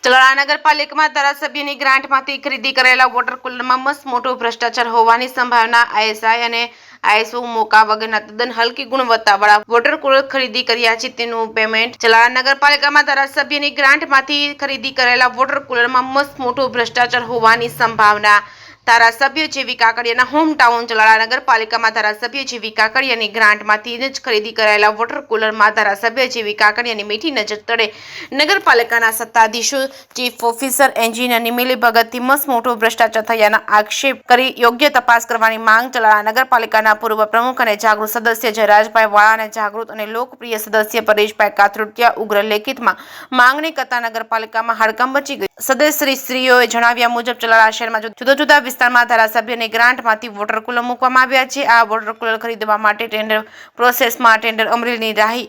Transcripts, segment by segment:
ચલાળા નગરપાલિકામાં ધારાસભ્યની ગ્રાન્ટમાંથી ખરીદી કરેલા વોટર કુલરમાં મસ્ત મોટો ભ્રષ્ટાચાર હોવાની સંભાવના આઈએસઆઈ અને આઈએસઓ મોકા વગરના તદ્દન હલકી ગુણવત્તાવાળા વોટર કુલર ખરીદી કર્યા છે તેનું પેમેન્ટ ચલાળા નગરપાલિકામાં ધારાસભ્યની ગ્રાન્ટમાંથી ખરીદી કરેલા વોટર કુલરમાં મસ્ત મોટો ભ્રષ્ટાચાર હોવાની સંભાવના ધારાસભ્ય જેવી કાકડિયાના હોમટાઉન ચલાળા નગરપાલિકામાં ધારાસભ્ય જેવી કાકડિયાની ગ્રાન્ટમાંથી જ ખરીદી કરાયેલા વોટર કુલરમાં ધારાસભ્ય જેવી કાકડિયાની મીઠી નજર તળે નગરપાલિકાના સત્તાધીશો ચીફ ઓફિસર એન્જિનિયરની મિલીભગતથી મસ્ત મોટો ભ્રષ્ટાચાર થયાના આક્ષેપ કરી યોગ્ય તપાસ કરવાની માંગ ચલાળા નગરપાલિકાના પૂર્વ પ્રમુખ અને જાગૃત સદસ્ય જયરાજભાઈ વાળા અને જાગૃત અને લોકપ્રિય સદસ્ય પરેશભાઈ કાથરોટિયા ઉગ્ર લેખિતમાં માંગણી કરતા નગરપાલિકામાં હડકંપ મચી ગઈ. સદસ્યશ્રીઓએ જણાવ્યા મુજબ ચલાળા શહેરમાં જુદા જુદા વિસ્તારમાં ધારાસભ્યની ગ્રાન્ટમાંથી વોટર કુલર મૂકવામાં આવ્યા છે. આ વોટર કુલર ખરીદવા માટે ટેન્ડર પ્રોસેસમાં ટેન્ડર અમરેલીની રાહી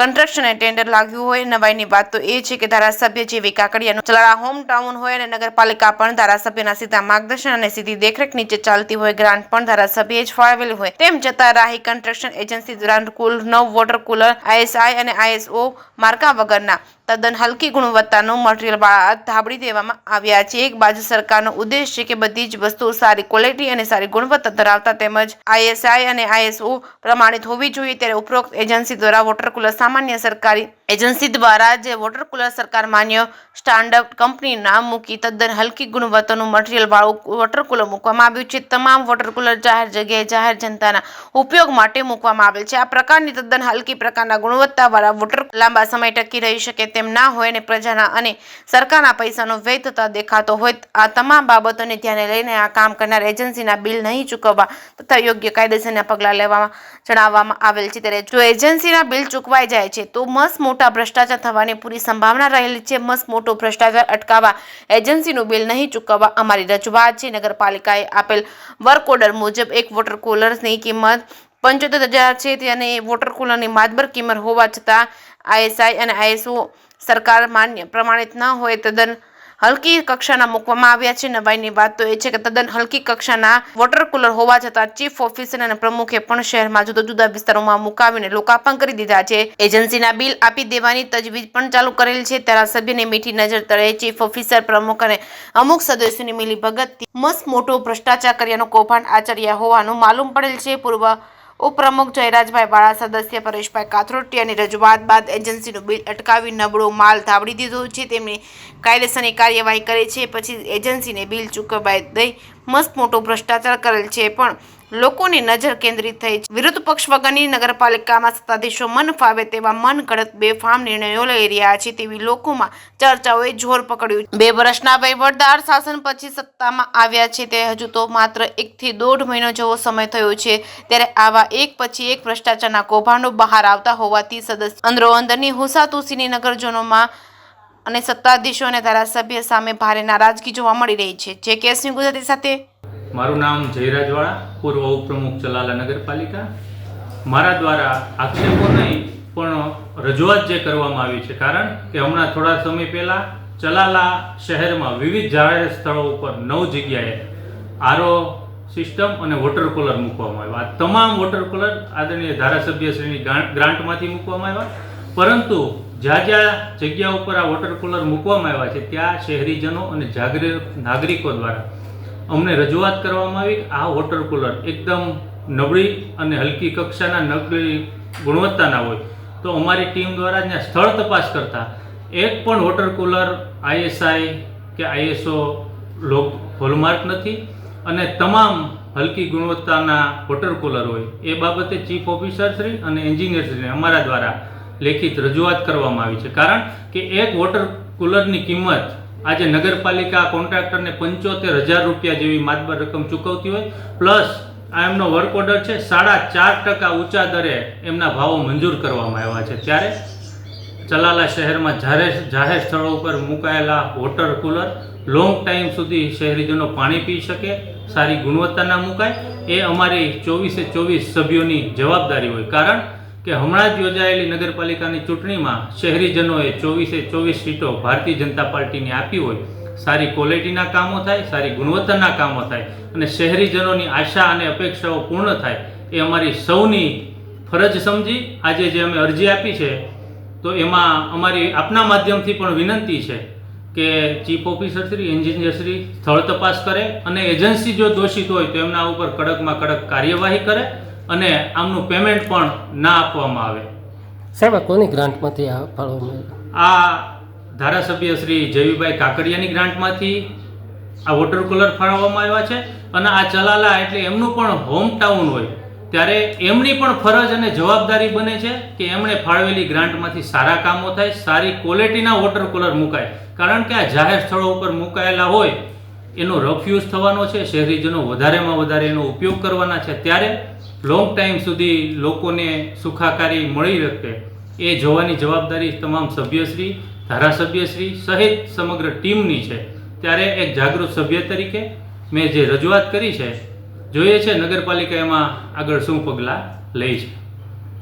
કન્સ્ટ્રક્શને ટેન્ડર લાગ્યું હોય. નવાઈની વાત તો એ છે કે ધારાસભ્ય જેવી કાકડિયાનું ચલાળા હોમટાઉન હોય અને નગરપાલિકા પણ ધારાસભ્યના સીધા માર્ગદર્શન અને સીધી દેખરેખ નીચે ચાલતી હોય. ગ્રાન્ટ પણ ધારાસભ્યએ જ ફાળવેલી હોય. તેમ છતાં રાહી કન્સ્ટ્રક્શન એજન્સી દ્વારા કુલ 9 વોટર કુલર આઈએસઆઈ અને આઈએસઓ માર્કા વગરના તદ્દન હલકી ગુણવત્તાનું મટીરીયલ બાદ ધાબળી દેવામાં આવ્યા છે. એક બાજુ સરકારનો ઉદ્દેશ છે કે બધી જ વસ્તુઓ સારી ક્વોલિટી અને સારી ગુણવત્તા ધરાવતા તેમજ આઈએસઆઈ અને આઈએસઓ પ્રમાણિત હોવી જોઈએ, ત્યારે ઉપરોક્ત એજન્સી દ્વારા વોટર કુલર સામાન્ય સરકારી એજન્સી દ્વારા જે વોટર કુલર સરકાર માન્ય સ્ટાન્ડર્ડ કંપની નામ મૂકી તદ્દન હલકી ગુણવત્તાનું મટીરીયલ વાળું વોટર કુલર મૂકવામાં આવ્યું છે. તમામ વોટર કુલર જાહેર જગ્યાએ જાહેર જનતાના ઉપયોગ માટે મૂકવામાં આવેલ છે. આ પ્રકારની તદ્દન હલકી પ્રકારના ગુણવત્તાવાળા વોટર લાંબા સમય ટકી રહી શકે તેમ ના હોય અને પ્રજાના અને સરકારના પૈસાનો વ્યય થતા દેખાતો હોય. આ તમામ બાબતોને ધ્યાને લઈને આ કામ કરનાર એજન્સીના બિલ નહીં ચૂકવવા તથા યોગ્ય કાયદેસરના પગલાં લેવામાં જણાવવામાં આવેલ છે. ત્યારે જો એજન્સીના બિલ ચૂકવાઈ જાય છે તો મસ્ત મોટા ભ્રષ્ટાચાર થવાની પૂરી સંભાવના રહેલી છે. મસ્ત મોટો ભ્રષ્ટાચાર અટકાવવા એજન્સીનું બિલ નહીં ચૂકવવા અમારી રજૂઆત છે. નગરપાલિકાએ આપેલ વર્ક ઓર્ડર મુજબ એક વોટર કુલરની કિંમત 75,000 છે. તેને વોટર કુલરની માતબર કિંમત હોવા છતાં આઈએસઆઈ અને આઈએસઓ સરકાર માન્ય પ્રમાણિત ન હોય તદ્દન હલકી કક્ષાના મૂકવામાં આવ્યા છે. નવાઈની વાત તો એ છે કે તદ્દન હલકી કક્ષાના વોટર કુલર હોવા છતાં ચીફ ઓફિસર અને પ્રમુખે પણ શહેરમાં જુદા જુદા વિસ્તારોમાં મુકાવીને લોકાર્પણ કરી દીધા છે. એજન્સીના બિલ આપી દેવાની તજવીજ પણ ચાલુ કરેલ છે. ધારાસભ્યની મીઠી નજર તળે ચીફ ઓફિસર પ્રમુખ અને અમુક સદસ્યોની મિલીભગતથી મસ્ત મોટો ભ્રષ્ટાચાર કર્યાનું કૌભાંડ આચર્યા હોવાનું માલુમ પડેલ છે. પૂર્વ ઉપપ્રમુખ જયરાજભાઈ વાળા સદસ્ય પરેશભાઈ કાથરોટિયાની રજૂઆત બાદ એજન્સીનું બિલ અટકાવી નબળો માલ ધાબળી દીધો છે. તેમની કાયદેસરની કાર્યવાહી કરે છે પછી એજન્સીને બિલ ચૂકવાઈ દઈ મસ્ત મોટો ભ્રષ્ટાચાર કરેલ છે પણ લોકોની નજર કેન્દ્રિત થઈ છે. વિરોધ પક્ષ વગરની નગરપાલિકામાં સત્તાધીશો મન ફાવે તેવા મનગઢત બેફામ નિર્ણયો લઈ રહ્યા છે તેવી લોકોમાં ચર્ચાઓએ જોર પકડ્યું. 2 વર્ષના વહીવટદાર શાસન પછી સત્તામાં આવ્યા છે તે હજુ તો માત્ર 1 થી 1.5 મહિનો જેવો સમય થયો છે. ત્યારે આવા એક પછી એક ભ્રષ્ટાચારના કૌભાંડો બહાર આવતા હોવાથી સદસ્ય અંદરોઅંદરની હુસાતુસીની નગરજનોમાં અને સત્તાધીશો અને ધારાસભ્ય સામે ભારે નારાજગી જોવા મળી રહી છે. જે કેસની ગુજરાતી સાથે મારું નામ જયરાજ વાળા, પૂર્વ ઉપપ્રમુખ ચલાલા નગરપાલિકા. મારા દ્વારા આક્ષેપો નહીં પણ રજૂઆત જે કરવામાં આવી છે, કારણ કે હમણાં થોડા સમય પહેલાં ચલાલા શહેરમાં વિવિધ જાહેર સ્થળો ઉપર 9 જગ્યાએ આરઓ સિસ્ટમ અને વોટર કુલર મૂકવામાં આવ્યા. આ તમામ વોટર કુલર આદરણીય ધારાસભ્યશ્રીની ગ્રાન્ટમાંથી મૂકવામાં આવ્યા, પરંતુ જ્યાં જગ્યા ઉપર આ વોટર કુલર મૂકવામાં આવ્યા છે ત્યાં શહેરીજનો અને નાગરિકો દ્વારા અમને રજૂઆત કરવામાં આવી. આ વોટર કુલર એકદમ નબળી અને હલકી કક્ષાના નબળી ગુણવત્તાના હોય તો અમારી ટીમ દ્વારા ત્યાં સ્થળ તપાસ કરતા એક પણ વોટર કુલર આઈએસઆઈ કે આઈએસઓ હોલમાર્ક નથી અને તમામ હલકી ગુણવત્તાના વોટર કુલર હોય. એ બાબતે ચીફ ઓફિસરશ્રી અને એન્જિનિયરશ્રીને અમારા દ્વારા લેખિત રજૂઆત કરવામાં આવી છે, કારણ કે એક વોટર કુલરની કિંમત આજે નગરપાલિકા કોન્ટ્રાક્ટરને 75,000 રૂપિયા જેવી માતબર રકમ ચૂકવતી હોય, પ્લસ આ એમનો વર્ક ઓર્ડર છે 4.5% ઊંચા દરે એમના ભાવો મંજૂર કરવામાં આવ્યા છે. ત્યારે ચલાલા શહેરમાં જાહેર સ્થળો ઉપર મુકાયેલા વોટર કુલર લોંગ ટાઈમ સુધી શહેરીજનો પાણી પી શકે, સારી ગુણવત્તાના મુકાય, એ અમારી 24 સભ્યોની જવાબદારી હોય. કારણ કે હમણાં જ યોજાયેલી નગરપાલિકાની ચૂંટણીમાં શહેરીજનોએ 24 સીટો ભારતીય જનતા પાર્ટીને આપી હોય. સારી ક્વોલિટીના કામો થાય, સારી ગુણવત્તાના કામો થાય અને શહેરીજનોની આશા અને અપેક્ષાઓ પૂર્ણ થાય, એ અમારી સૌની ફરજ સમજી આજે જે અમે અરજી આપી છે તો એમાં અમારી આપના માધ્યમથી પણ વિનંતી છે કે chief officer Shri engineer Shri સ્થળ તપાસ કરે અને એજન્સી જો દોષિત હોય તો એમના ઉપર કડકમાં કડક કાર્યવાહી કરે અને આમનું પેમેન્ટ પણ ના આપવામાં આવે. સાહેબ આ કોની ગ્રાન્ટમાંથી આ ફાળવવામાં આવ્યું? આ ધારાસભ્ય શ્રી જયવીભાઈ કાકડિયાની ગ્રાન્ટમાંથી આ વોટર કુલર ફાળવવામાં આવ્યા છે અને આ ચલાલા એટલે એમનું પણ હોમ ટાઉન હોય ત્યારે એમની પણ ફરજ અને જવાબદારી બને છે કે એમણે ફાળવેલી ગ્રાન્ટમાંથી સારા કામો થાય, સારી ક્વોલિટીના વોટર કુલર મુકાય. કારણ કે આ જાહેર સ્થળો ઉપર મુકાયેલા હોય એનો રફયુઝ થવાનો છે, શહેરીજનો વધારેમાં વધારે એનો ઉપયોગ કરવાના છે, ત્યારે લોંગ ટાઈમ સુધી લોકોને સુખાકારી મળી રહે એ જોવાની જવાબદારી તમામ સભ્યશ્રી, ધારાસભ્યશ્રી સહિત સમગ્ર ટીમની છે. ત્યારે એક જાગૃત સભ્ય તરીકે મેં જે રજૂઆત કરી છે, જોઈએ છે નગરપાલિકા એમાં આગળ શું પગલાં લે છે.